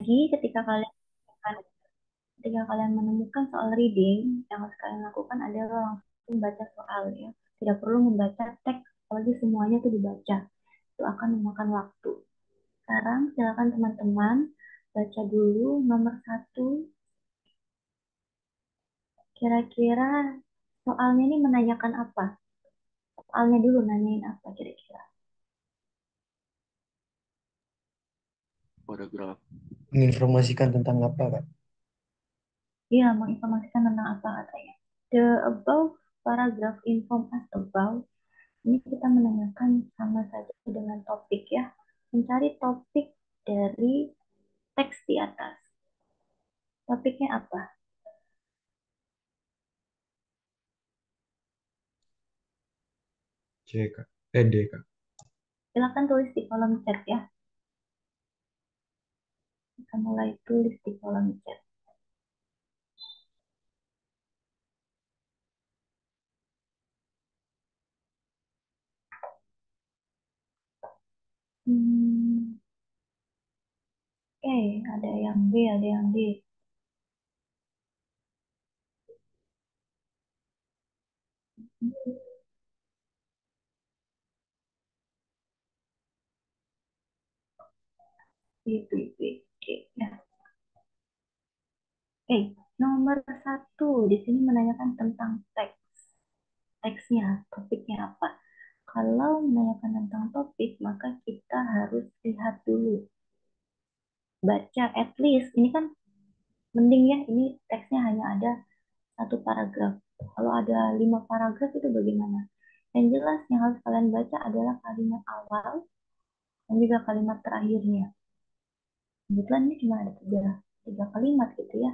Jadi ketika kalian menemukan soal reading, yang harus kalian lakukan adalah langsung baca soal ya. Tidak perlu membaca teks, apalagi semuanya itu dibaca. Itu akan memakan waktu. Sekarang silakan teman-teman baca dulu nomor satu. Kira-kira soalnya ini menanyakan apa? Soalnya dulu nanyain apa kira-kira? Paragraf. Menginformasikan tentang apa, Kak? Iya, menginformasikan tentang apa katanya. The above paragraph inform us about. Ini kita menanyakan sama saja dengan topik ya. Mencari topik dari teks di atas. Topiknya apa? C, Kak. D, Kak. Silakan tulis di kolom chat ya. Kita mulai tulis di kolom chat. Hmm, oke, ada yang B, ada yang D. B, B, B, D. Ya. Nomor satu di sini menanyakan tentang teks. Teksnya, topiknya apa? Kalau menanyakan tentang topik, maka kita harus lihat dulu. Baca at least, ini kan mending ya, ini teksnya hanya ada satu paragraf. Kalau ada 5 paragraf itu bagaimana? Yang jelas yang harus kalian baca adalah kalimat awal dan juga kalimat terakhirnya. Kebetulan ini cuma ada tiga kalimat gitu ya.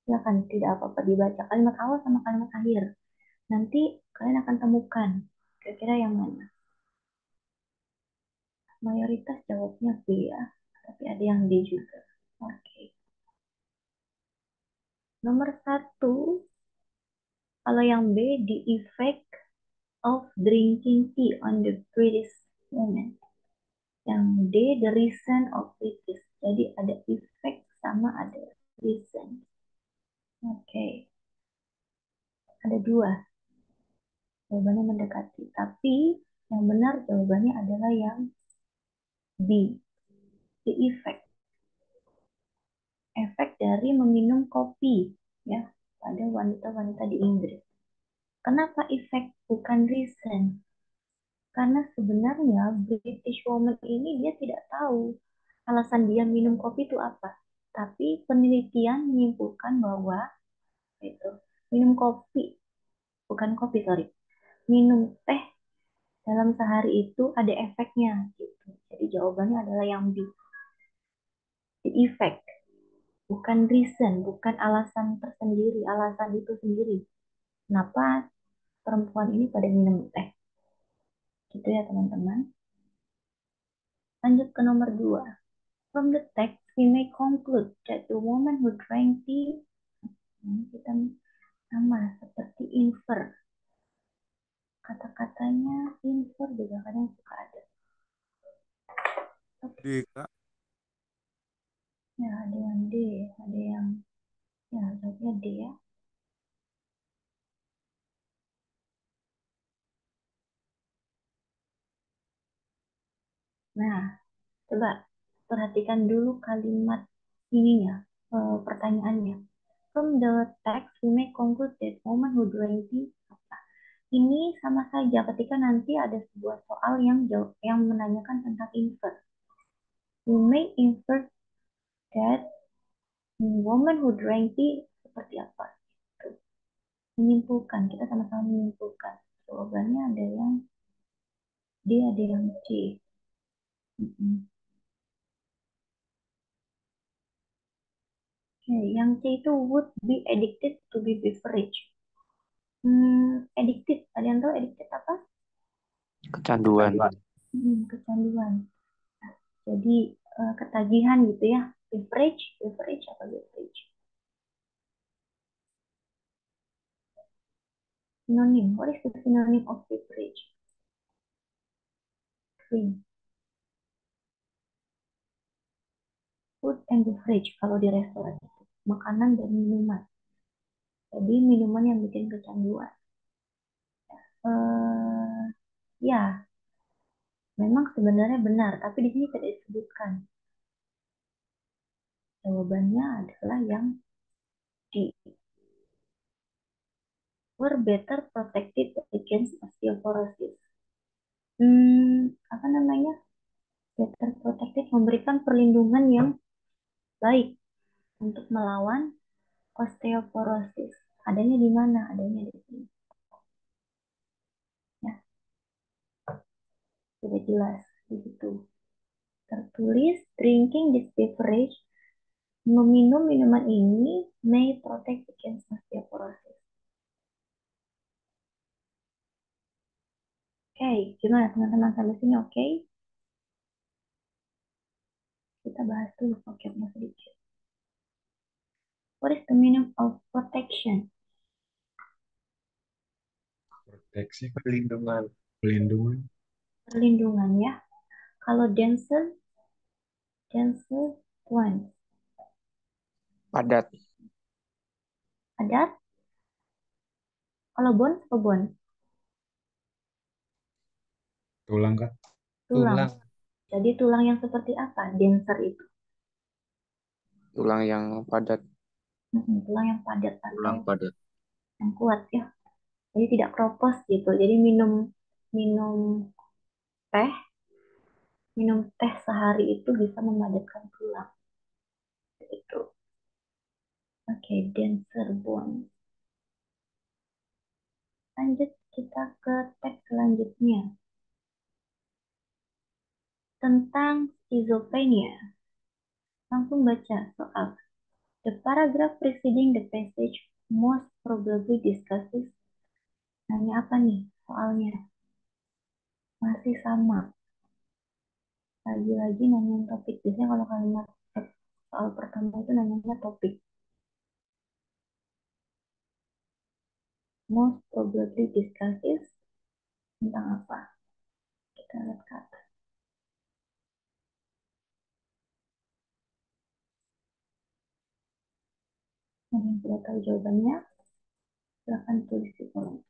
Silakan, tidak apa-apa dibaca kalimat awal sama kalimat akhir. Nanti kalian akan temukan kira-kira yang mana. Mayoritas jawabnya B ya, tapi ada yang D juga. Oke. Nomor satu, kalau yang B, the effect of drinking tea on the British women. Yang D, the reason of British. Jadi ada effect sama ada reason. Oke. Ada dua. Jawabannya mendekati. Tapi yang benar jawabannya adalah yang B, the effect. Efek dari meminum kopi ya pada wanita-wanita di Inggris. Kenapa efek bukan reason? Karena sebenarnya British woman ini dia tidak tahu alasan dia minum kopi itu apa. Tapi penelitian menyimpulkan bahwa itu minum kopi, bukan kopi, sorry. Minum teh dalam sehari itu ada efeknya gitu. Jadi jawabannya adalah yang B. The effect, bukan reason, bukan alasan tersendiri, alasan itu sendiri. Kenapa perempuan ini pada minum teh? Gitu ya teman-teman. Lanjut ke nomor 2. From the text, we may conclude that the woman who drank tea, ini kita sama seperti infer. Kata-katanya infer juga kadang suka ada. D, Kak. Ya, ada yang D, ada yang ya jawabnya D ya. Nah, coba perhatikan dulu kalimat ininya, pertanyaannya. From the text, we may conclude that woman who drank tea. Ini sama saja ketika nanti ada sebuah soal yang menanyakan tentang infer. We may infer that woman who drank tea seperti apa. Menyimpulkan, kita sama-sama menyimpulkan. Jawabannya ada yang D, ada yang C. Oke, yang C itu would be addicted to be beverage. Addicted, ada yang tahu addicted apa? Kecanduan. Kecanduan. Jadi ketagihan gitu ya. Beverage, beverage apa beverage? Synonym. What is the synonym of beverage? Drink. Food and beverage kalau di restoran itu. Makanan dan minuman. Jadi minuman yang bikin kecanduan. Eh, ya, memang sebenarnya benar, tapi di sini tidak disebutkan. Jawabannya adalah yang D. Were better protected against osteoporosis. Apa namanya? Better protected memberikan perlindungan yang baik untuk melawan osteoporosis. Adanya di mana? Adanya di sini. Ya, sudah jelas begitu. Tertulis drinking this beverage, meminum minuman ini may protect against osteoporosis. Oke, gimana teman-teman sampai sini oke? Kita bahas dulu vocabnya sedikit. What is the meaning of protection? Proteksi, Perlindungan. pelindungan, Perlindungan ya. Kalau denser one. Padat. Adat. Kalau bone, apa bone? tulang kak, Tulang. Jadi tulang yang seperti apa? Denser itu. Tulang yang padat. Tulang yang padat atau Tulang padat. yang kuat ya. Jadi tidak kropos gitu. Jadi minum minum teh, minum teh sehari itu bisa memadatkan tulang. Itu. Oke, denser bone. Lanjut kita ke teks selanjutnya tentang schizophrenia. Langsung baca soal. The paragraph preceding the passage most probably discusses. Nanya apa nih soalnya? Masih sama. Lagi-lagi nanyain topik. Biasanya kalau kalimat soal pertama itu nanyanya topik. Most probably discusses tentang apa? Kita lihat ke atas. Yang sudah tahu jawabannya, silahkan tulis di kolom.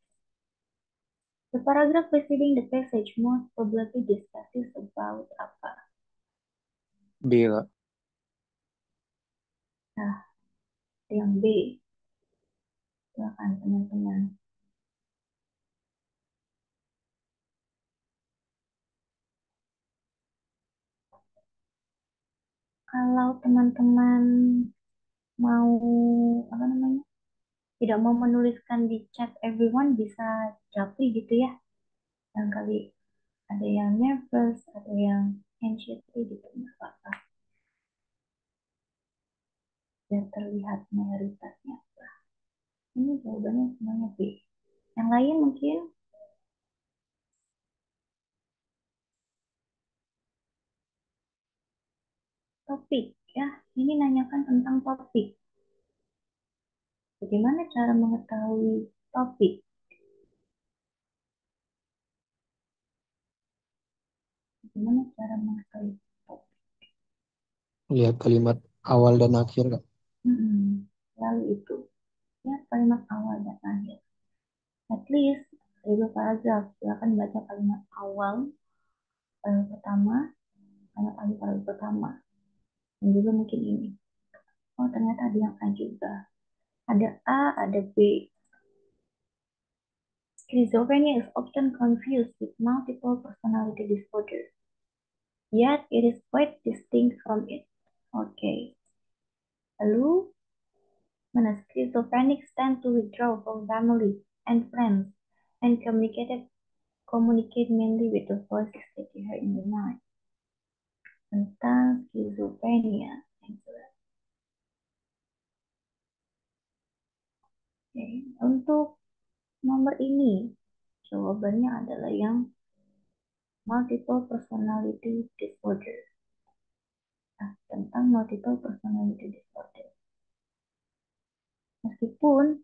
The paragraph preceding the passage most probably discusses about apa? B, Kak. Nah, yang B. Silahkan teman-teman. Kalau teman-teman mau apa namanya? Tidak mau menuliskan di chat everyone bisa japri gitu ya. Yang kali ada yang nervous, ada yang anxious gitu nggak apa-apa. Biar terlihat mayoritasnya. Ini jawabannya semuanya B. Yang lain mungkin topik ya. Ini nanyakan tentang topik. Bagaimana cara mengetahui topik? Bagaimana cara mengetahui topik? lihat kalimat awal dan akhir kak. Lalu itu ya kalimat awal dan akhir. At least ada dua paragraf. Silakan baca kalimat awal pertama, kalimat akhir pertama. Dan juga mungkin ini. Oh ternyata ada yang A juga. Ada A, ada B. Schizophrenia is often confused with multiple personality disorder. Yet it is quite distinct from it. Oke. Lalu, mana schizophrenics tend to withdraw from family and friends and communicate mainly with the voices that you hear in the night. Tentang schizophrenia. Oke. Untuk nomor ini, jawabannya adalah yang multiple personality disorder. Nah, tentang multiple personality disorder. Meskipun,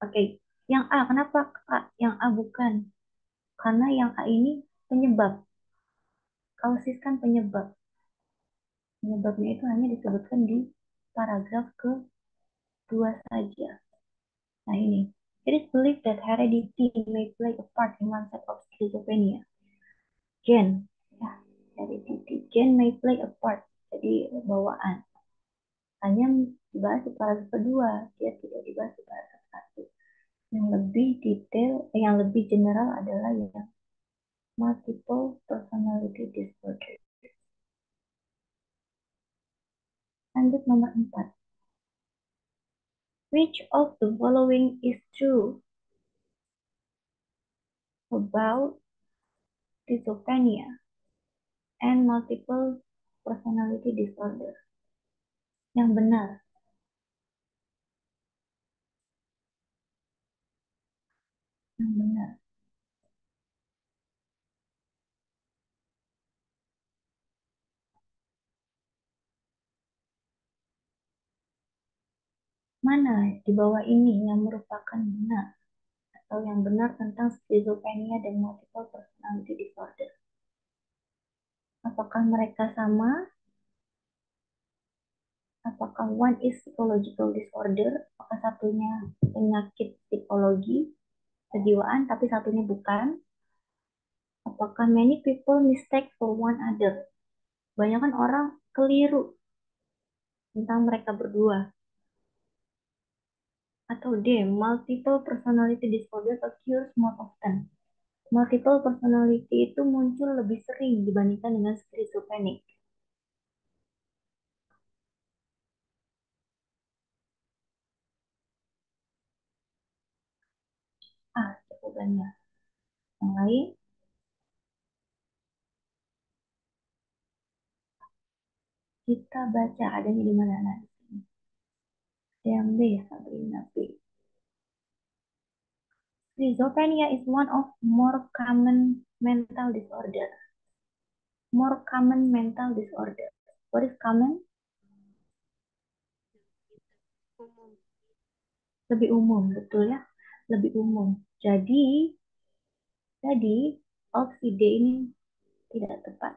oke, yang A, kenapa A? Yang A bukan? Karena yang A ini penyebab. Kausis kan penyebab. Penyebabnya itu hanya disebutkan di paragraf kedua saja. Nah ini, it is believed that heredity may play a part in onset of schizophrenia. Gen, ya, heredity, gen may play a part. Jadi bawaan. Hanya dibahas di paragraf kedua, dia tidak dibahas di paragraf satu. Yang lebih detail, yang lebih general adalah yang multiple personality disorder. Lanjut nomor 4. Which of the following is true about schizophrenia and multiple personality disorder? Yang benar, yang benar. Mana di bawah ini yang merupakan benar atau yang benar tentang schizophrenia dan multiple personality disorder? Apakah mereka sama? Apakah one is psychological disorder? Apakah satunya penyakit psikologi, kejiwaan, tapi satunya bukan? Apakah many people mistake for one other? Banyak kan orang keliru tentang mereka berdua. Atau D, multiple personality disorder occurs more often. Multiple personality itu muncul lebih sering dibandingkan dengan schizophrenic. Jawabannya. Yang lain, kita baca adanya di mana nanti. Yang B, Sabrina B. Schizophrenia is one of more common mental disorder. More common mental disorder. What is common? Lebih umum, betul ya? Lebih umum. Jadi opsi D ini tidak tepat.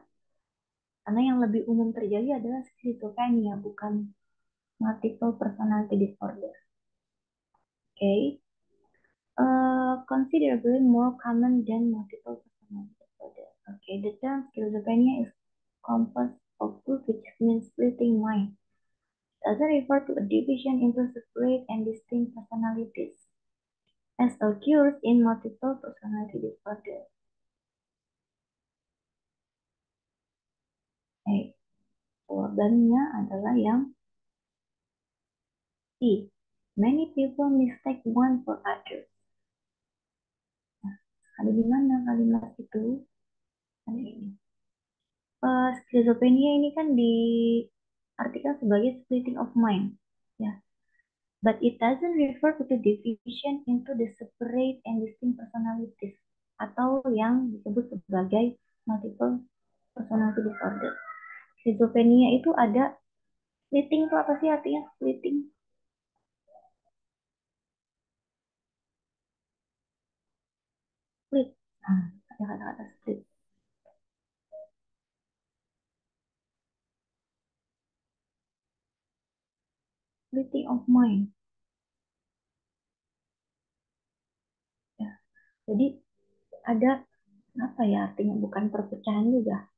Karena yang lebih umum terjadi adalah schizophrenia, bukan multiple personality disorder. Okay. Considerably more common than multiple personality disorder. Okay, the term schizophrenia is composed of two, which means splitting mind. It doesn't refer to a division into separate and distinct personalities, as occurs in multiple personality disorder. Okay, jawabannya adalah yang C. Many people mistake one for others. Nah, ada di mana kalimat itu? Ada ini. Skizofrenia ini kan diartikan sebagai splitting of mind, ya. But it doesn't refer to the division into the separate and distinct personalities, atau yang disebut sebagai multiple personality disorder. Skizofrenia itu ada splitting itu apa sih artinya splitting? Split. Ada kata-kata split. Splitting of mind. Ya. Jadi ada apa ya artinya bukan perpecahan juga.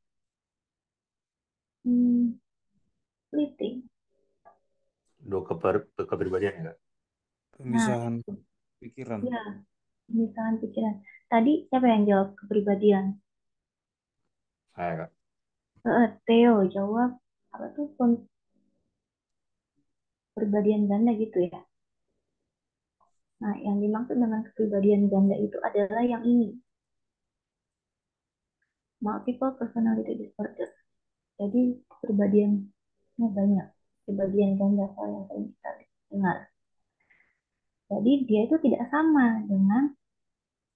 Splitting. Dua kepribadian ya, Kak? Nah, Pemisahan pikiran. ya, pemisahan pikiran. Tadi siapa yang jawab kepribadian? Saya, Kak. Theo jawab apa tuh kepribadian ganda gitu ya. Nah, yang dimaksud dengan kepribadian ganda itu adalah yang ini. Multiple personality disorder. Jadi kepribadiannya banyak. Kepribadian ganda kalau yang sering kita dengar. Jadi dia itu tidak sama dengan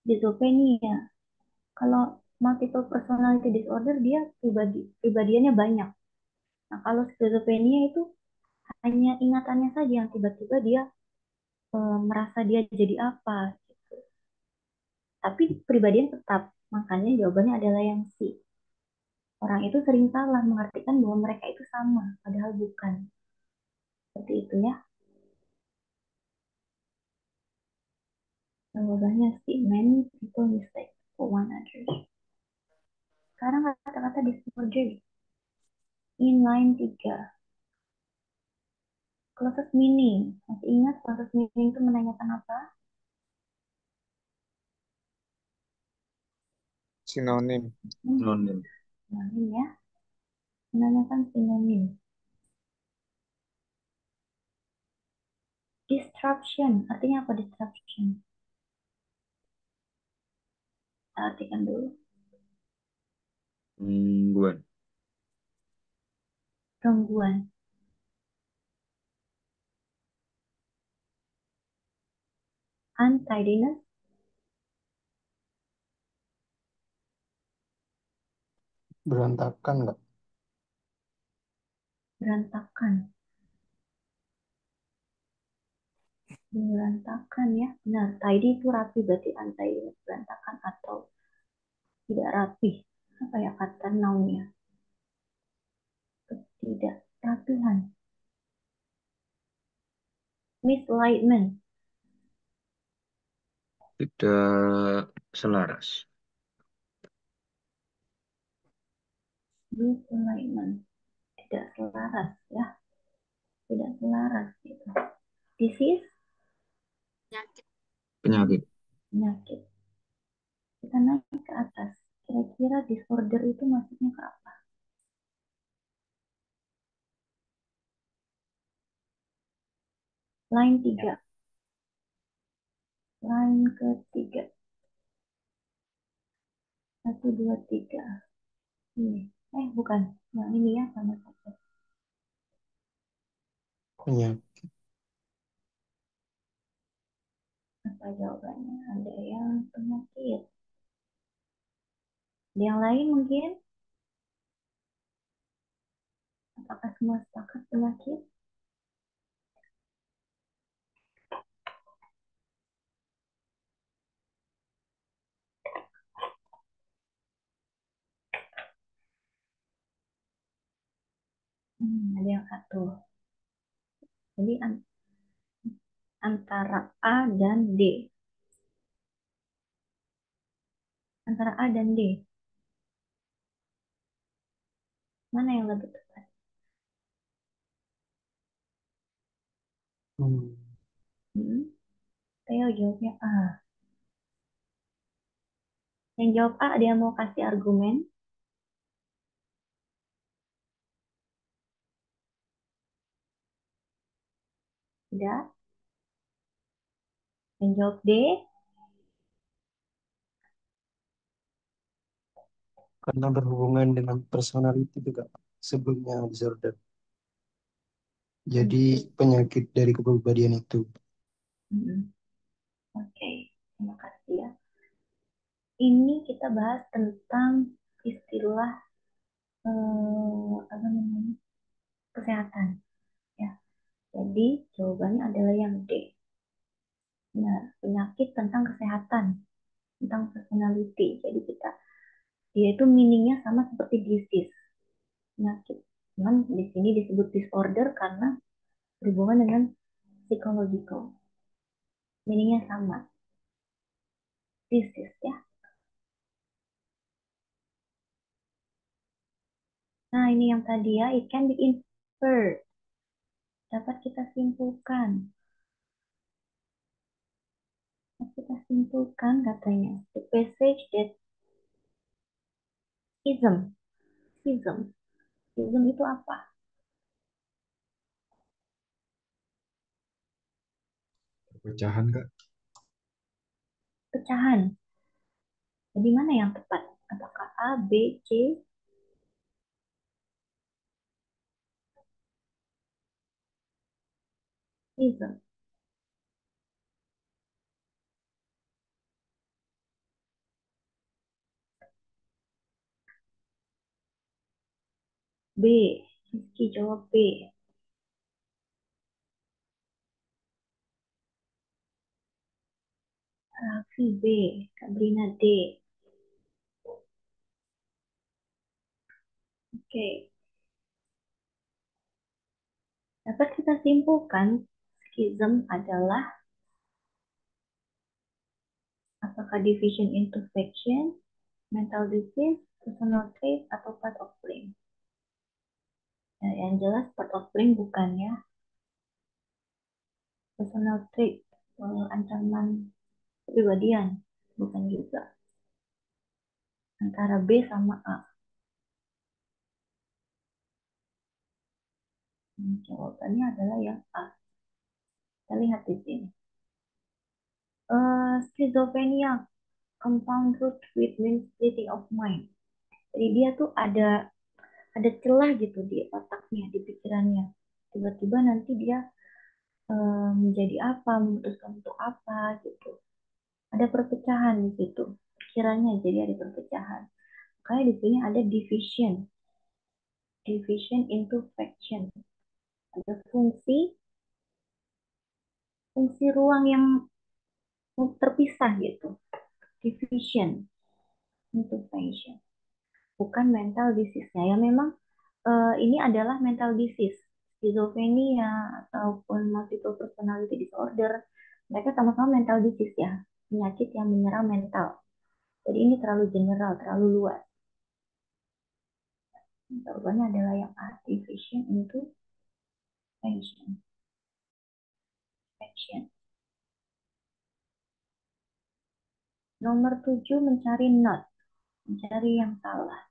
schizophrenia. Kalau multiple personality disorder dia pribadiannya banyak. Nah, kalau schizophrenia itu hanya ingatannya saja yang tiba-tiba dia merasa dia jadi apa gitu. Tapi pribadian tetap. Makanya jawabannya adalah yang C. Orang itu sering salah mengartikan bahwa mereka itu sama, padahal bukan. Seperti itu ya. Jawabannya sih, many people mistake for one another. Sekarang kata-kata disorder. In line 3. Closest meaning. Masih ingat closest meaning itu menanyakan apa? Sinonim. Sinonim. Sinonim ya. Menanyakan sinonim. Disruption. Artinya apa disruption? Kita artikan dulu. Gangguan. Gangguan. Untidiness. Berantakan nggak? Berantakan. Berantakan ya. Benar. Tidy itu rapi, berarti untidiness. Berantakan atau tidak rapi. Apa ya kata noun-nya? Ketidakrapihan. Misalignment. Tidak selaras. Misalignment. Tidak selaras ya. Tidak selaras gitu. Disease. Penyakit. Penyakit. Kita naik ke atas. Kira-kira disorder itu maksudnya ke apa? Line 3. Line ketiga. 1, 2, 3. Ini. Bukan. Yang ini ya, sama saja. Penyakit. Apa jawabannya? Ada yang penyakit. Ada yang lain mungkin? Apakah semua sepakat penyakit? Ada yang satu. Jadi antara A dan D. Antara A dan D. Mana yang lebih tepat? Saya jawabnya A. Yang jawab A, dia mau kasih argumen. Tidak. Yang jawab D. Karena berhubungan dengan personality juga sebelumnya disorder. Jadi penyakit dari kepribadian itu. Oke, terima kasih ya. Ini kita bahas tentang istilah apa namanya, kesehatan. Ya, jadi jawabannya adalah yang D. Nah, penyakit tentang kesehatan, tentang personality. Jadi dia itu meaningnya sama seperti disease, penyakit. Cuman di sini disebut disorder karena berhubungan dengan psychological. Meaningnya sama, disease ya. Nah, ini yang tadi ya, it can be inferred. Dapat kita simpulkan. Kita simpulkan katanya. The passage that ism. Ism. Ism itu apa? Perpecahan, Kak. Pecahan. Jadi mana yang tepat? Apakah A, B, C? Ism. B. Rizky jawab B. Raffi B. Kabrina D. Oke, dapat kita simpulkan skism adalah apakah division into faction, mental disease, personal trait, atau part of brain. Nah, yang jelas part of brain bukan ya. Personal trait, ancaman kepribadian, bukan juga. Antara B sama A. Jawabannya adalah yang A. Kita lihat di sini. Schizophrenia, compound root with mean splitting of mind. Jadi dia tuh ada celah gitu di otaknya, di pikirannya. Tiba-tiba nanti dia menjadi apa, memutuskan untuk apa gitu. Ada perpecahan di situ. Pikirannya jadi ada perpecahan. Makanya di sini ada division into faction. Ada fungsi ruang yang terpisah gitu. Division into faction. Bukan mental disease-nya. Ya memang ini adalah mental disease. Schizophrenia ataupun multiple personality disorder. Mereka sama-sama mental disease ya. Penyakit yang menyerang mental. Jadi ini terlalu general, terlalu luas. Jawabannya adalah yang A, division into faction. Nomor 7, mencari not, mencari yang salah.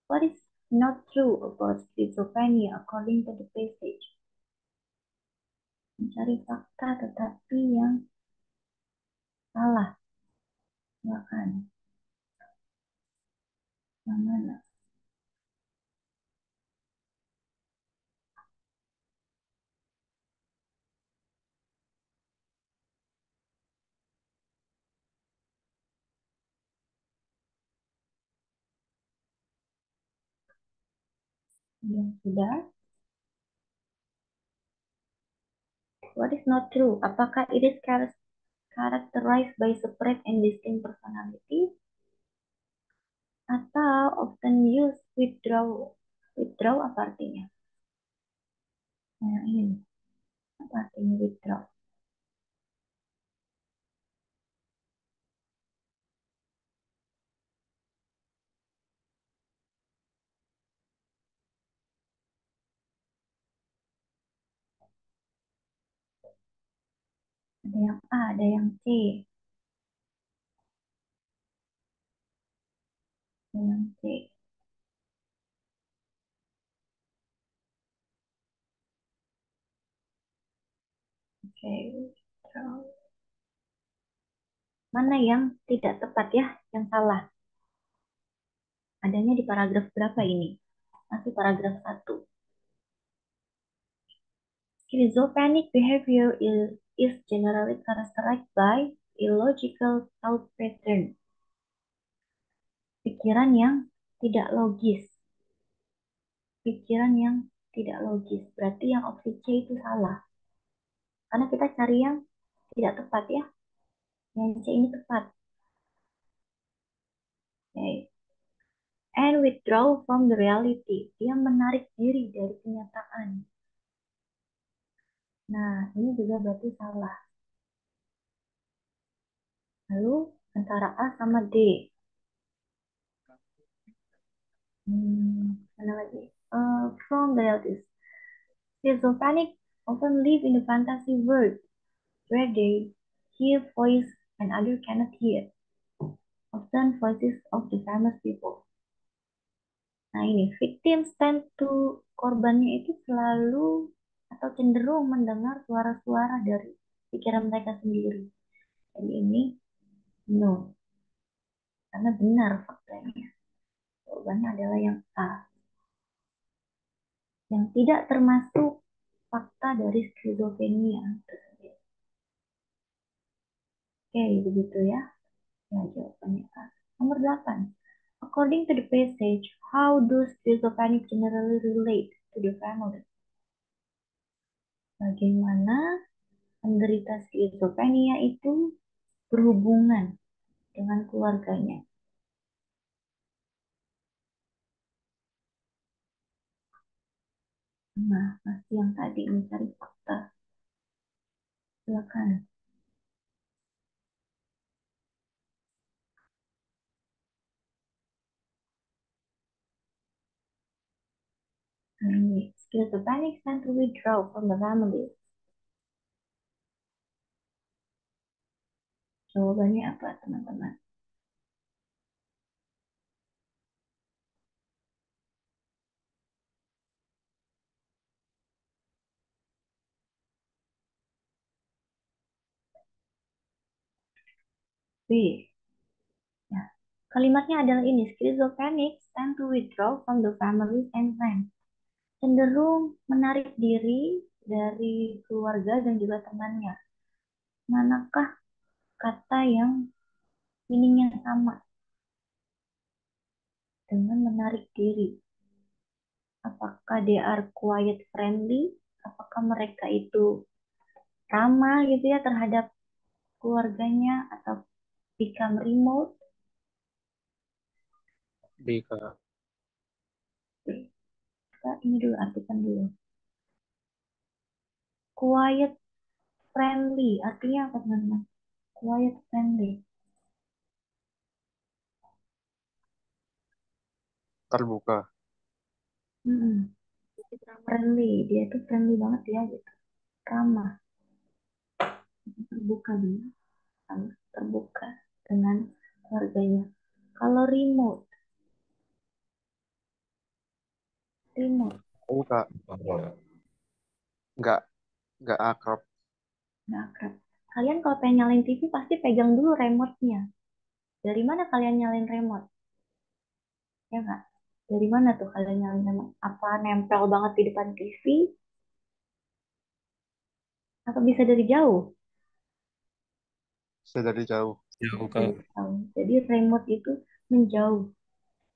What is not true about schizophrenia according to the passage? Mencari fakta tetapi yang salah. Silakan. Yang mana? Yang sudah. What is not true? Apakah it is characterized by separate and distinct personality? Atau often use withdraw? Withdraw apa artinya? Nah, ini. Apa artinya withdraw? Ada yang A, ada yang C, ada yang C. Oke, withdraw. Mana yang tidak tepat ya, yang salah? Adanya di paragraf berapa ini? Masih paragraf 1. Schizophrenic behavior is generally characterized by illogical thought pattern. Pikiran yang tidak logis. Pikiran yang tidak logis. Berarti yang opsi C itu salah. Karena kita cari yang tidak tepat ya. Yang C ini tepat. Okay. And withdraw from the reality. Dia menarik diri dari kenyataan. Nah, ini juga berarti salah. Lalu antara A sama D. Mana lagi? From the realities. Schizophrenic often live in a fantasy world where they hear voice and others cannot hear. Often voices of the famous people. Nah ini, victims tend to, korbannya itu selalu atau cenderung mendengar suara-suara dari pikiran mereka sendiri. Jadi ini no, karena benar faktanya. Jawabannya adalah yang A. Yang tidak termasuk fakta dari skizofrenia tersebut. Oke, begitu ya. Ya, jawabannya A. Nomor 8. According to the passage, how do schizophrenic generally relate to the family? Bagaimana penderita skizofrenia itu berhubungan dengan keluarganya? Nah, masih yang tadi mencari fakta. Silakan. Ini schizophrenics tend to withdraw from the family. Jawabannya apa, teman-teman? B. Ya. Kalimatnya adalah ini. Schizophrenics tend to withdraw from the family and friends. Cenderung menarik diri dari keluarga dan juga temannya. Manakah kata yang meaningnya sama dengan menarik diri? Apakah they are quiet friendly? Apakah mereka itu ramah gitu ya terhadap keluarganya atau become remote? B, Kak. Kita ini dulu artikan dulu. Quiet friendly artinya apa teman-teman? Quiet friendly. Terbuka. Friendly, dia tuh friendly banget ya gitu. Ramah, terbuka dia, sangat terbuka dengan keluarganya. Kalau remote, Oh, Kak. Nggak, nggak akrab. nggak akrab. Kalian kalau pengen nyalain TV pasti pegang dulu remote-nya. Dari mana kalian nyalain remote? Ya nggak? Dari mana tuh kalian nyalain remote? Apa nempel banget di depan TV? Atau bisa dari jauh? Saya dari jauh. Jauh, Kak. Dari jauh. Jadi remote itu menjauh.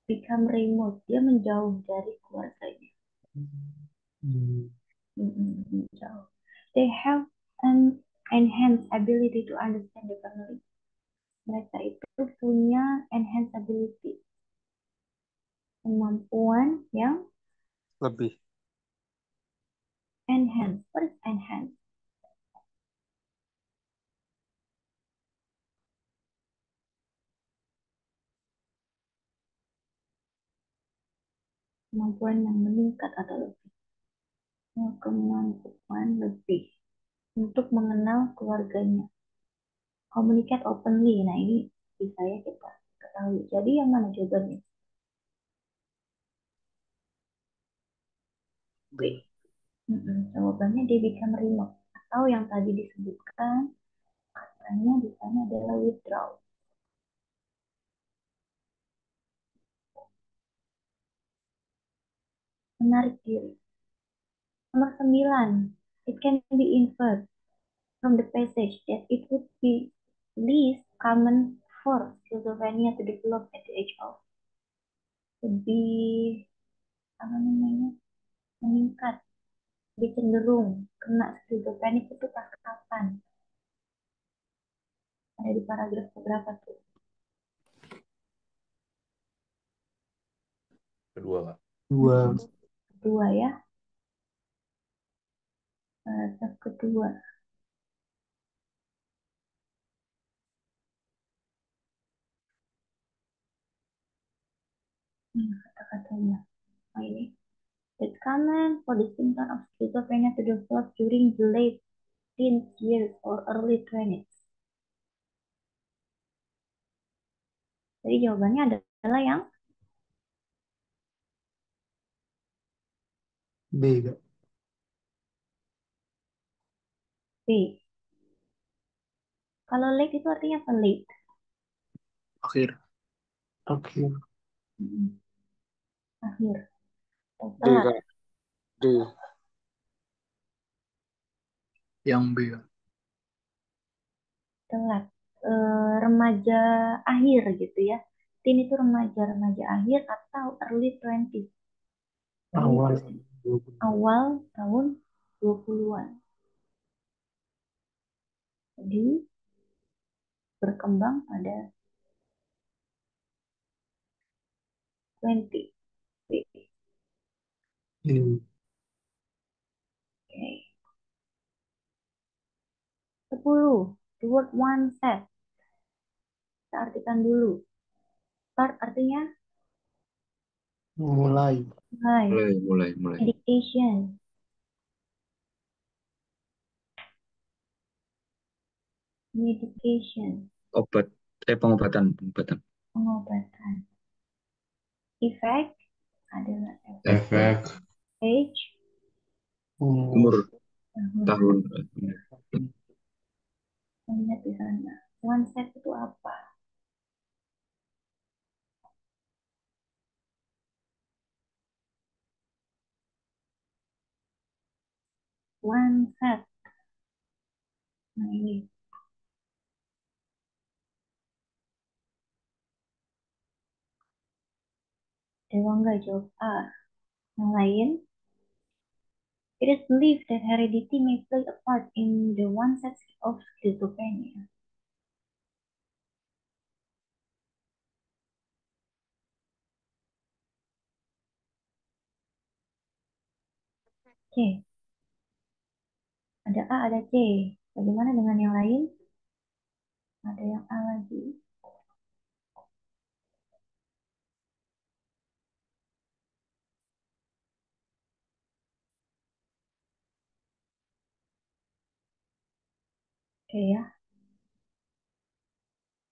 Become remote. Dia menjauh dari keluarganya. Hmm. Menjauh. They have an enhanced ability to understand the family. Mereka itu punya enhanced ability. Kemampuan yang Lebih. enhanced. What is enhanced? Kemampuan yang meningkat atau lebih. Kemampuan lebih untuk mengenal keluarganya. Communicate openly. Nah ini bisa ya kita ketahui. Jadi yang mana jawabannya? B. B. Jawabannya dia become remote. Atau yang tadi disebutkan katanya di sana adalah withdraw. Menarik diri. Nomor 9. It can be inferred from the passage that it would be least common for schizophrenia to develop at the age of lebih apa namanya meningkat, lebih cenderung kena schizophrenia itu pas kapan? Ada di paragraf berapa tuh? Kedua, Kak. Dua. Kedua ya, paragraf kedua. Kata-katanya. Oh ini. It's common for the symptom of schizophrenia to develop during the late teens years or early 20s. Jadi jawabannya adalah yang B, Kak. B. Kalau late itu artinya apa late? Akhir. Oke. Akhir. D, Telat. Kak. D. Yang B, Kak. Telat. Remaja akhir gitu ya. Teen itu remaja akhir atau early 20s. Awal. Awal tahun 20-an. Jadi berkembang pada 20. Hmm. 10. The word one set. Kita artikan dulu. Start artinya Mulai. mulai. Mulai. Medication. Medication. Pengobatan. Pengobatan. Effect adalah Efek. age. Umur. Tahun. Lihat di sana. One set itu apa? One set. Nah ini. Dewa nggak jawab A. Yang lain. It is believed that heredity may play a part in the onset of schizophrenia. C. Ada A, ada C. Bagaimana dengan yang lain? Ada yang A lagi. Oke ya.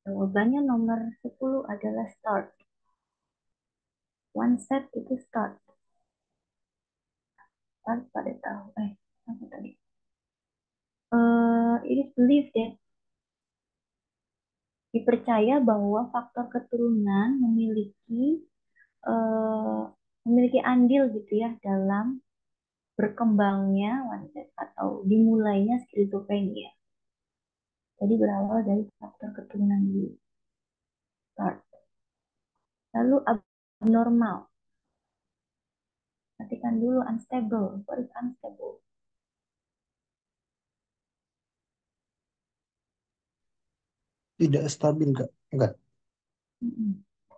Jawabannya nomor 10 adalah start. One set itu start. Start pada tahu. Apa tadi? It is believed that dipercaya bahwa faktor keturunan memiliki andil gitu ya dalam berkembangnya one set atau dimulainya skizofrenia. Jadi berawal dari faktor keturunan dulu. Start. Lalu abnormal. Perhatikan dulu unstable. What is unstable? Tidak stabil, Kak. Enggak.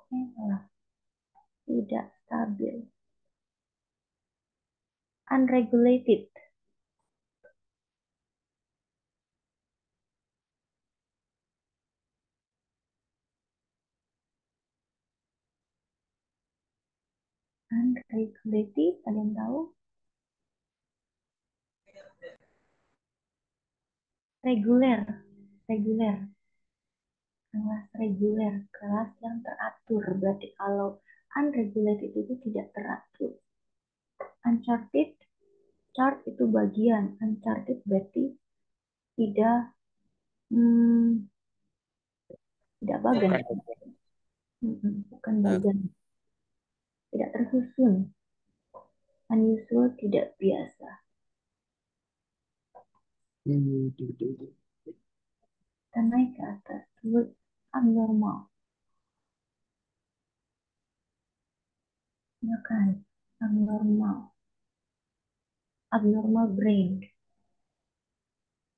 Salah. Tidak stabil. Unregulated. Unregulated, ada yang tahu? Reguler. Kelas reguler, kelas yang teratur. Berarti kalau unregulated itu tidak teratur. Uncharted, chart itu bagian. Uncharted berarti tidak tidak bagan. Bukan bagan. Tidak tersusun. Unusual, tidak biasa. Kita naik ke atas. Word abnormal. Ya kan? Abnormal. Abnormal brain.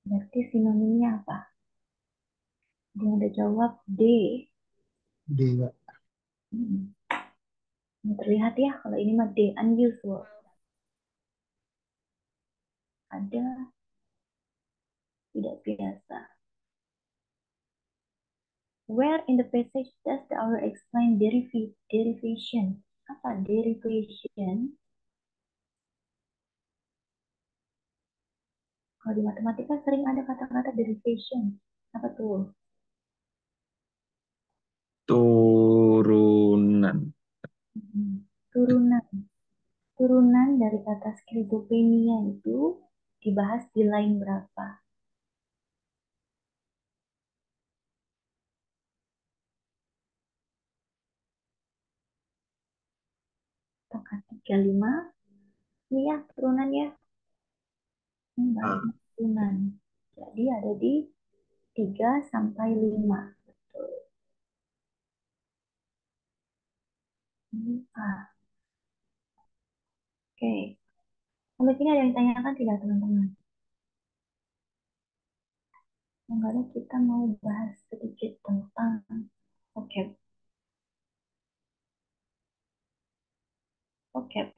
Berarti sinonimnya apa? Dia udah jawab D. Dia. Terlihat ya kalau ini mah D, unusual. Ada tidak biasa. Where in the passage does the author explain derivation? Apa derivation? Kalau di matematika sering ada kata-kata derivation. Apa tuh? Turunan. Turunan. Turunan dari kata skizofrenia itu dibahas di line berapa? Apakah 35? Ini ya turunan ya. Ini baru turunan. Jadi ada di 3 sampai 5. Betul. Ini A. Oke. Sampai sini ada yang tanyakan tidak teman-teman? Sebenarnya kita mau bahas sedikit tentang vocab. Vocab.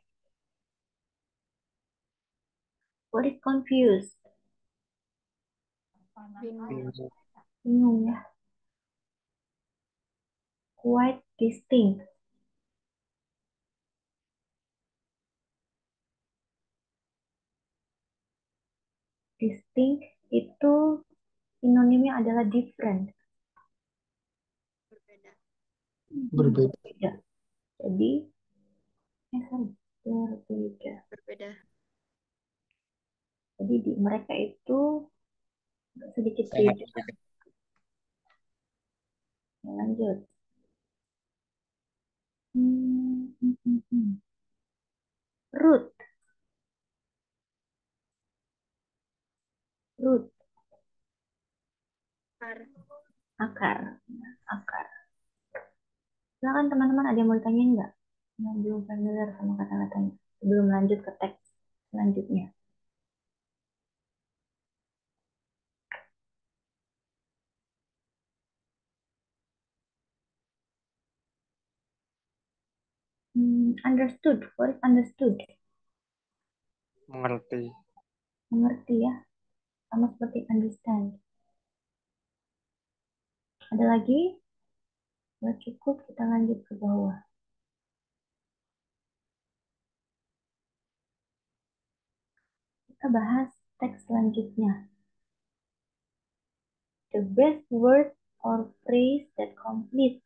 What is confused? Bingung. Bingung ya. Quite distinct. Distinct itu sinonimnya adalah different. Berbeda. Berbeda. Jadi, berbeda. Berbeda. Jadi di mereka itu sedikit Sangat beda. berbeda. Lanjut. Root. Root. Akar. Akar. Silakan teman-teman, ada yang mau ditanyain nggak? Yang belum familiar sama kata-katanya. Sebelum lanjut ke teks selanjutnya. Understood. What is understood? Mengerti. Mengerti ya. Sama seperti understand. Ada lagi? Nggak cukup, kita lanjut ke bawah. Kita bahas teks selanjutnya. The best word or phrase that completes.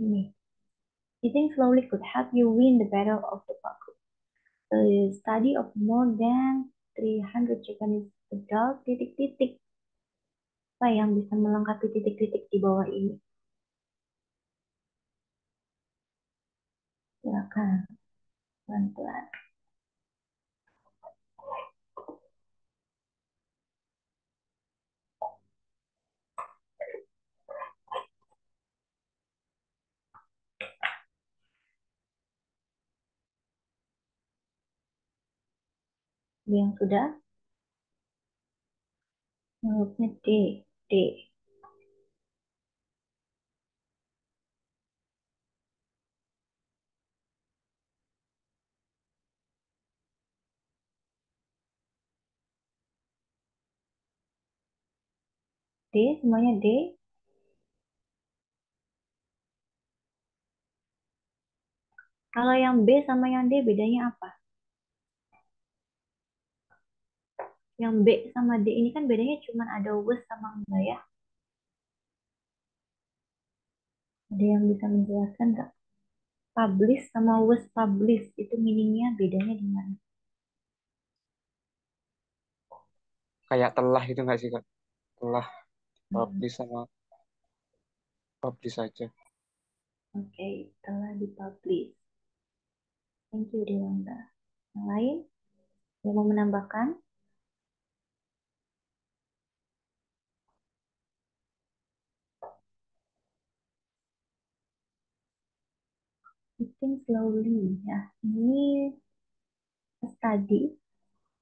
Ini. Eating slowly could help you win the battle of the Baku. A study of more than 300 Japanese adults titik-titik. Apa yang bisa melengkapi titik-titik di bawah ini? Silakan. Pelan-pelan. Yang sudah? Menurutnya D. D. D, semuanya D. Kalau yang B sama yang D bedanya apa? Yang B sama D ini kan bedanya cuma ada was sama enggak ya? Ada yang bisa menjelaskan nggak? Publish sama was publish itu meaningnya bedanya di mana? Kayak telah itu nggak sih, Kak? Telah Hmm, publish sama publish saja. Oke, telah dipublish. Thank you, Dewangga. Yang lain? Yang mau menambahkan? Eating slowly ya. Ini study.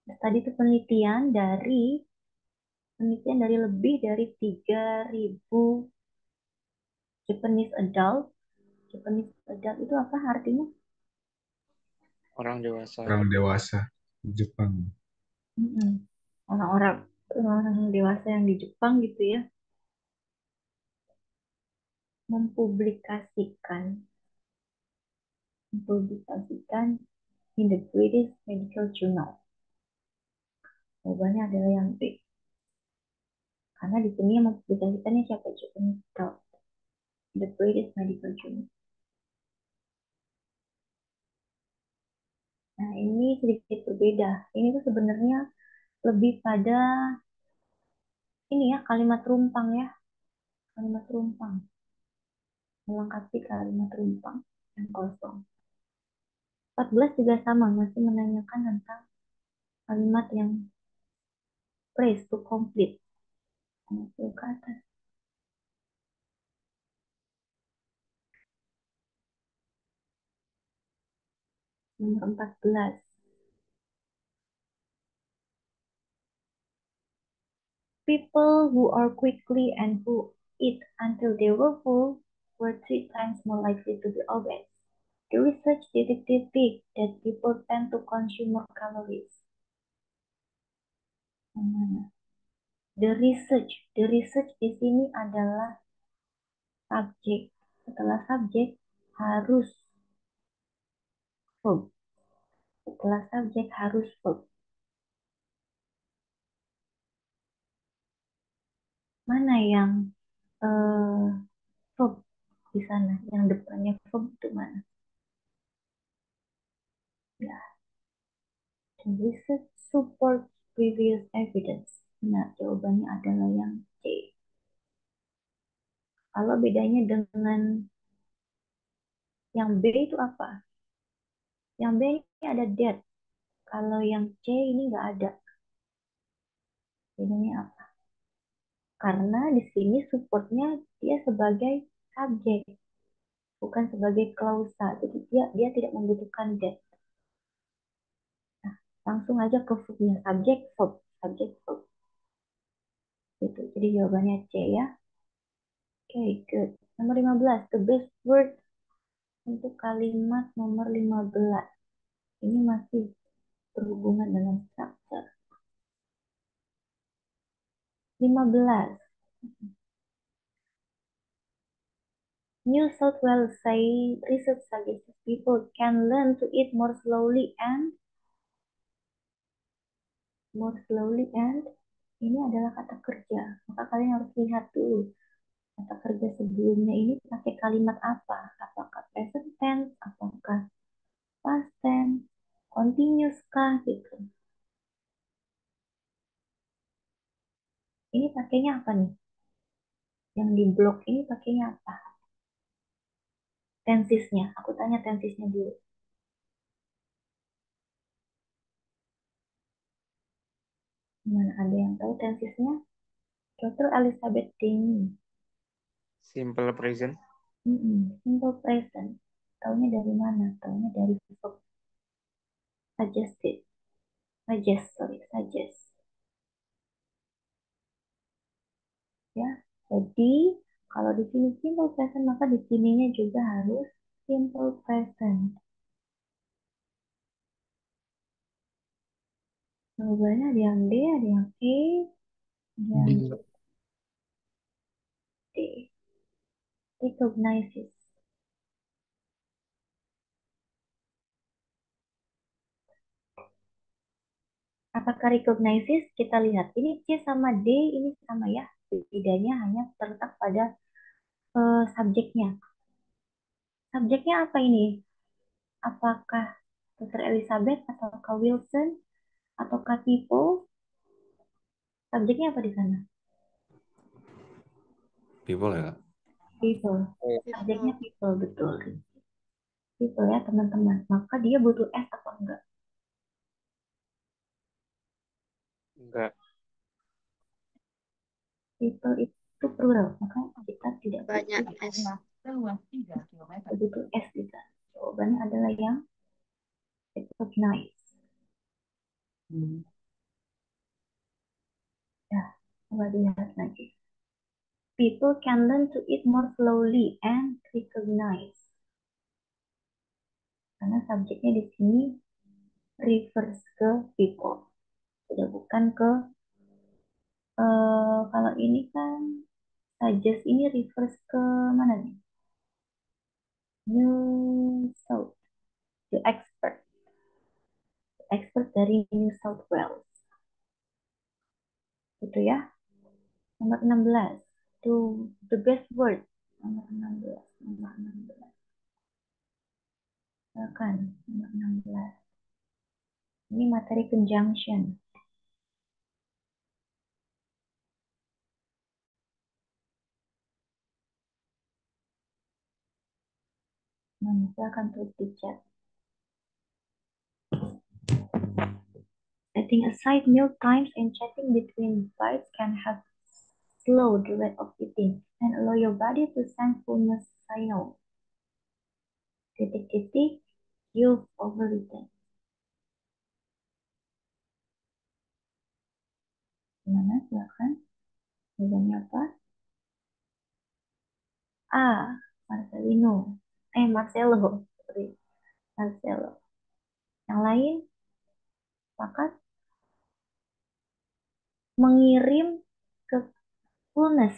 Study itu penelitian dari lebih dari 3.000 Japanese adult. Japanese adult itu apa artinya? Orang dewasa. Orang dewasa di Jepang. Mm-mm. Orang-orang orang dewasa yang di Jepang gitu ya, mempublikasikan mempublikasikan in the British Medical Journal. Jawabannya adalah yang B. Karena di sini yang mempublikasikannya siapa? Japanese adult. The British Medical Journal. Nah, ini sedikit berbeda. Ini tuh sebenarnya lebih pada ini ya, kalimat rumpang ya. Kalimat rumpang. Melengkapi kalimat rumpang yang kosong. 14 juga sama, masih menanyakan tentang kalimat yang phrase to complete. Masuk ke atas. Nomor 14. People who are quickly and who eat until they were full were 3 times more likely to be obese. The research detected that people tend to consume more calories Yang mana? The research. The research di sini adalah subjek. Setelah subjek harus verb. Setelah subjek harus verb. Mana yang eh, verb di sana? Yang depannya verb itu mana? Ya, the research support previous evidence. Nah, jawabannya adalah yang C. Kalau bedanya dengan yang B itu apa? Yang B ini ada that. Kalau yang C ini nggak ada. Bedanya apa? Karena di sini supportnya dia sebagai subjek, bukan sebagai klausa. Jadi dia tidak membutuhkan that. Nah, langsung aja ke verbnya. Subjek, verb. Subjek, verb. Gitu. Jadi jawabannya C ya. Oke, good. Nomor 15. The best word untuk kalimat nomor 15. Ini masih berhubungan dengan structure. 15. New South Wales say research suggests people can learn to eat more slowly and ini adalah kata kerja. Maka kalian harus lihat dulu kata kerja sebelumnya ini pakai kalimat apa? Apakah present tense, apakah past tense, continuous kah gitu. Ini pakainya apa nih? Yang di blok ini pakainya apa? Tensisnya. Aku tanya tensisnya dulu. Mana ada yang tahu tensisnya? Dr. Elizabeth Denny. Simple present. Simple present. Taunya dari mana? Taunya dari verb suggested. Suggest. Ya. Jadi, kalau di sini simple present, maka di sininya juga harus simple present. Jawabannya ada yang D, ada yang E, ada yang Di D. Recognizes. Apakah recognizes? Kita lihat. Ini C sama D, ini sama ya. Bedanya hanya terletak pada subjeknya. Subjeknya apa ini? Apakah Dr. Elizabeth ataukah Wilson ataukah people? Subjeknya apa di sana? People ya, Kak? People. Subjeknya people, betul. People ya teman-teman. Maka dia butuh S atau enggak? Enggak. People itu plural. Maka kita tidak Banyak butuh S. kita butuh S di sana. Jawabannya adalah yang recognize. Ya, coba dilihat lagi. People can learn to eat more slowly and recognize. Karena subjeknya di sini refers ke people. Sudah bukan ke kalau ini kan suggest ini refers ke mana nih? New South, the expert dari New South Wales. Itu ya. Nomor 16. To the best word. Nomor 16. Nomor 16. Silakan. Nomor 16. Ini materi conjunction. Silakan tulis di chat. Setting aside meal times and chatting between bites can have slow the rate of eating and allow your body to send fullness signal. Titik-titik, you've overeaten. Gimana? Silakan. Jawabannya apa? A. Marcelino. Marcelo. Sorry. Marcelo. Yang lain? Sepakat? mengirim ke fullness,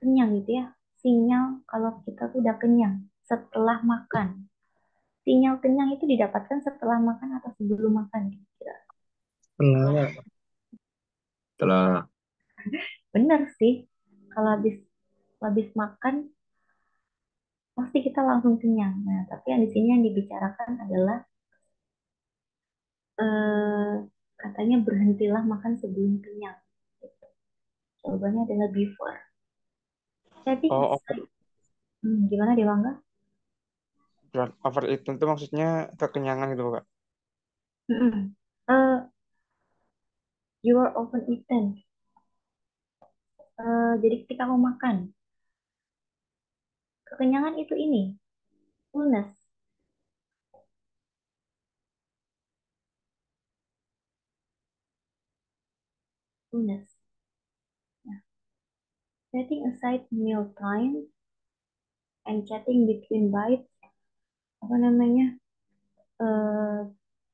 kenyang gitu ya. Sinyal kalau kita tuh udah kenyang setelah makan. Sinyal kenyang itu didapatkan setelah makan atau sebelum makan kira-kira. Setelah Setelah Bener sih, kalau habis habis makan pasti kita langsung kenyang. Nah, tapi yang di sini yang dibicarakan adalah eh, katanya berhentilah makan sebelum kenyang. Jawabannya adalah before. Jadi Oh, over, gimana Dewangga? overeating itu maksudnya kekenyangan gitu, Kak. Mm-mm. Eh, you are often eaten. Jadi ketika mau makan, kekenyangan itu ini, fullness, fullness. Nah, setting aside meal time and chatting between bites, apa namanya, eh,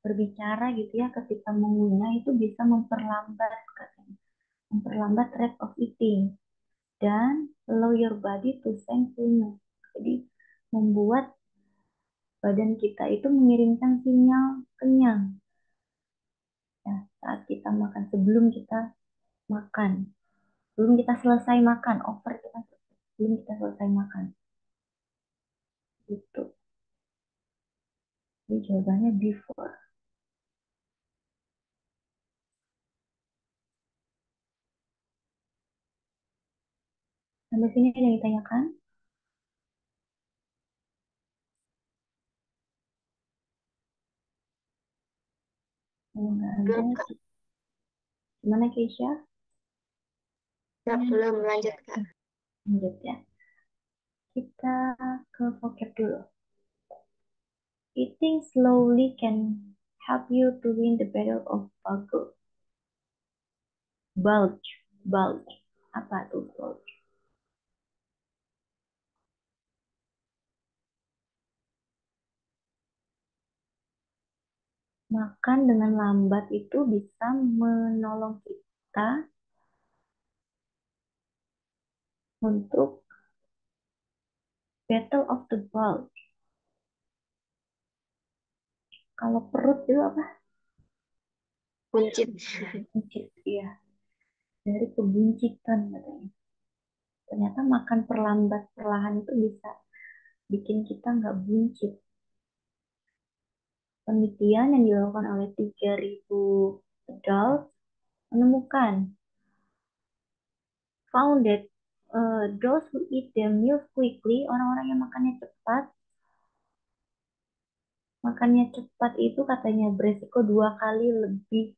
berbicara gitu ya ketika mengunyah itu bisa memperlambat katanya, memperlambat rate of eating dan allow your body to sense fullness. Jadi membuat badan kita itu mengirimkan sinyal kenyang ya saat kita makan, sebelum kita makan, sebelum kita selesai makan, over itu kan sebelum kita selesai makan gitu. Jadi jawabannya before. Sampai sini ada yang ditanyakan? Kalau nggak ada, Belum, Kak. gimana Keisha? Belum lanjut, Kak. Lanjut ya. Kita ke vocab dulu. Eating slowly can help you to win the battle of bulk. Bulge, bulge. Apa tuh bulge? Makan dengan lambat itu bisa menolong kita untuk battle of the bulge. Kalau perut itu apa? Buncit. Buncit, iya. Dari kebuncitan katanya. Ternyata makan perlambat perlahan itu bisa bikin kita nggak buncit. Penelitian yang dilakukan oleh 3.000 adults menemukan found that those who eat their meals quickly, orang-orang yang makannya cepat itu katanya beresiko 2 kali lebih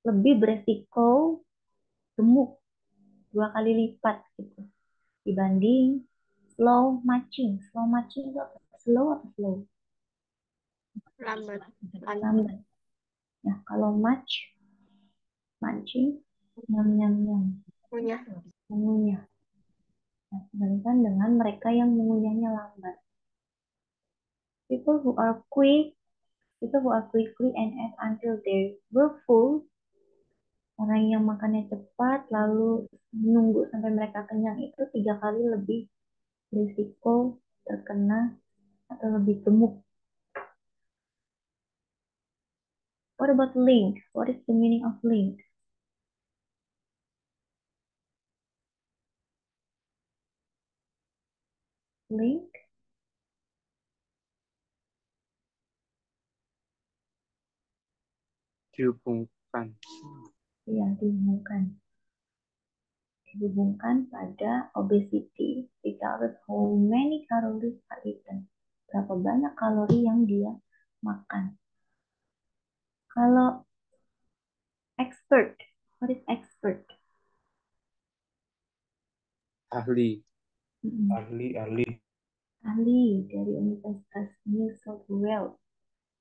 lebih beresiko gemuk 2 kali lipat gitu dibanding slow matching. Slow matching itu apa? Slow atau slow? Lambat. Lambat. Nah, kalau matching, nyam nyam nyam, Punya. mengunyah. Nah, dibandingkan dengan mereka yang mengunyahnya lambat. People who are quick, people who are quickly and eat until they were full, orang yang makannya cepat lalu menunggu sampai mereka kenyang itu 3 kali lebih risiko terkena atau lebih gemuk. What about link? What is the meaning of link? Link Dihubungkan. yang dihubungkan pada obesity, regardless how many calories are eaten. Berapa banyak kalori yang dia makan. Kalau expert, what is expert? Ahli. Mm-mm. Ahli. Ahli dari Universitas New South Wales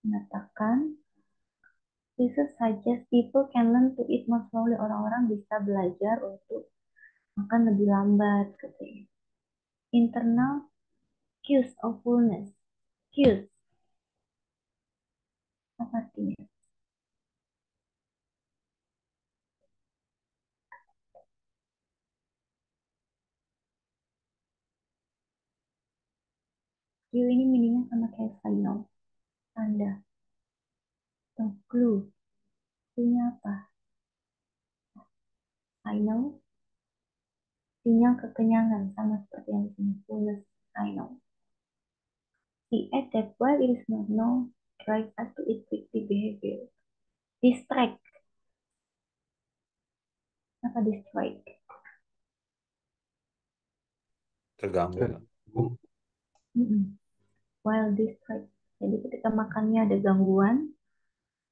mengatakan, research suggests people can learn to eat more slowly. Orang-orang bisa belajar untuk makan lebih lambat, katanya. Internal cues of fullness. Cues, apa artinya? Q ini meaningnya sama kayak signal, tanda, atau clue. Clue-nya apa? Signal, sinyal kekenyangan, sama seperti yang di sini, fullness, signal. The act that while it is not known, drives us to its quickly behavior. Distract. Apa distract? Terganggu. While distract. Jadi ketika makannya ada gangguan,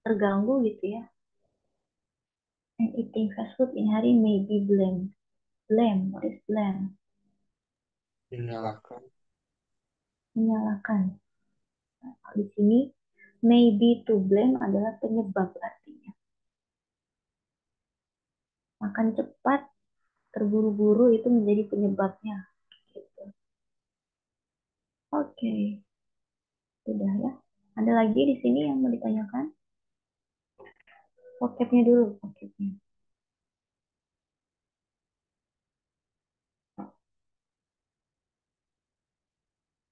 terganggu gitu ya. And eating fast food in hurry may be blamed. Blame, what is blame? Menyalahkan. Menyalahkan. Nah, di sini maybe to blame adalah penyebab artinya. Makan cepat, terburu-buru itu menjadi penyebabnya. Gitu. Oke, sudah ya. Ada lagi di sini yang mau ditanyakan? Vocabnya dulu, vocabnya.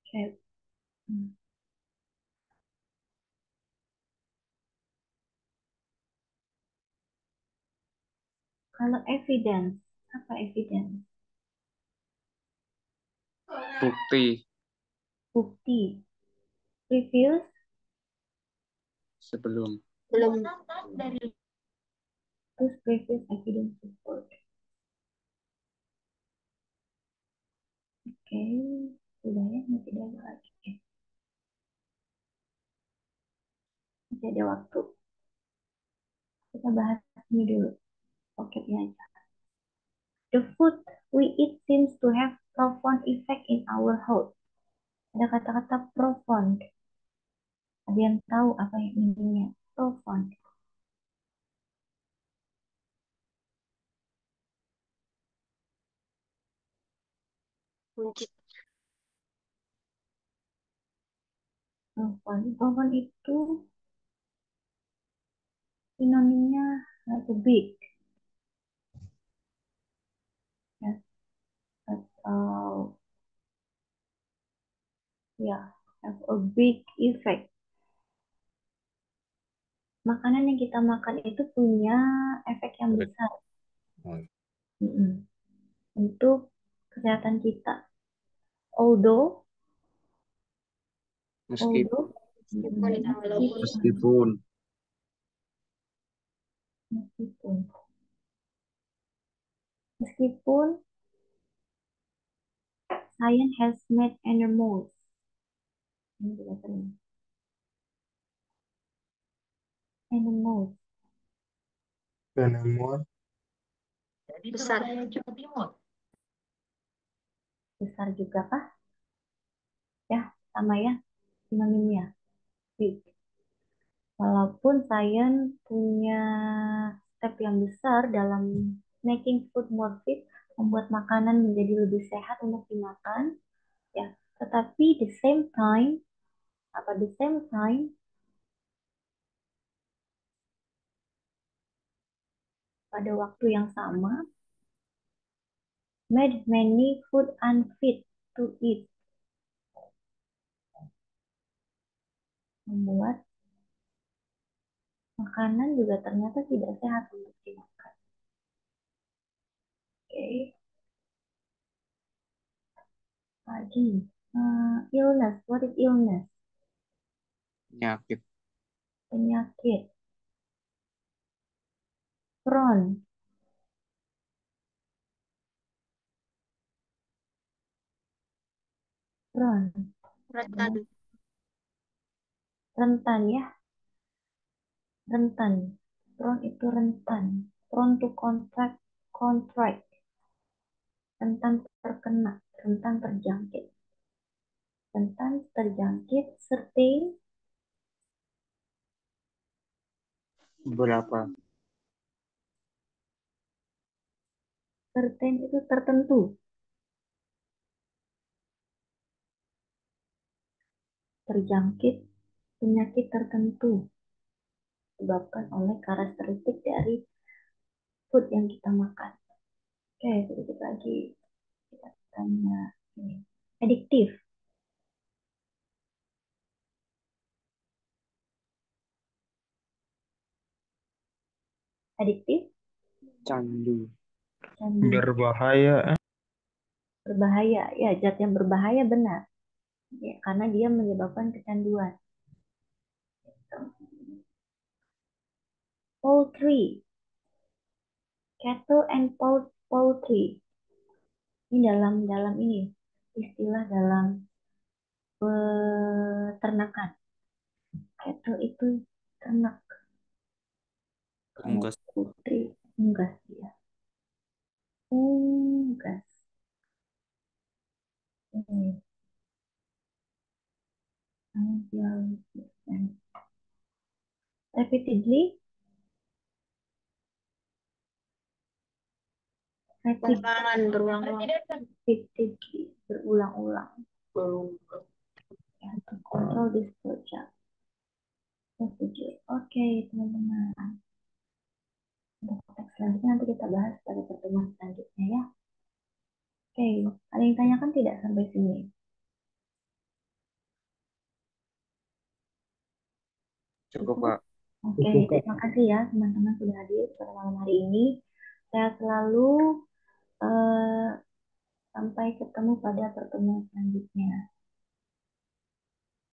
Oke. Kalau evidence, apa evidence? Bukti. Bukti. Previous, Sebelum. Belum. terus previous evidence support. Oke, sudah ya, masih ada lagi. Masih ada waktu. Kita bahas ini dulu. Vocabnya aja. The food we eat seems to have profound effect in our health. Ada kata-kata profound. Ada yang tahu apa yang intinya? Profound. Buncit. Profound. Profound itu sinonimnya like a big. Ya, atau ya, have a big effect. Makanan yang kita makan itu punya efek yang besar. Untuk kesehatan kita. Although, Meskipun. Meskipun meskipun science has made animals. Ini tidak sering. Animals. Penemuan. Besar. Besar juga kah? Ya, sama ya sinonimnya. Big. Walaupun science punya step yang besar dalam making food more fit, membuat makanan menjadi lebih sehat untuk dimakan, ya. Tetapi the same time, pada waktu yang sama, made many food unfit to eat. Membuat makanan juga ternyata tidak sehat untuk dimakan. Oke. Lagi, illness. What is illness? Penyakit. Penyakit. Prone. Prone. Rentan. Rentan ya. Rentan. Prone itu rentan. Prone to contract. Rentan terkena. Rentan terjangkit. Rentan terjangkit. Certain. Berapa? Certain itu tertentu. Terjangkit penyakit tertentu disebabkan oleh karakteristik dari food yang kita makan. Oke, sedikit lagi kita tanya ini. Adiktif. adiktif, Candu. candu, Berbahaya. berbahaya. Ya, zat yang berbahaya benar. Ya, karena dia menyebabkan kecanduan. Poultry, cattle and poultry. Ini dalam ini istilah dalam peternakan. Cattle itu ternak. Kalau Unggas. poultry unggas ya. Unggas. Ini. Repeatedly, repeatedly, berulang-ulang. Ya, to control this procedure. Oke, teman-teman. Untuk teks selanjutnya nanti kita bahas pada pertemuan selanjutnya ya. Oke, ada yang tanyakan tidak sampai sini? Cukup, Pak. Oke, Cukup, Kak. terima kasih ya teman-teman sudah hadir pada malam hari ini. Saya selalu sampai ketemu pada pertemuan selanjutnya.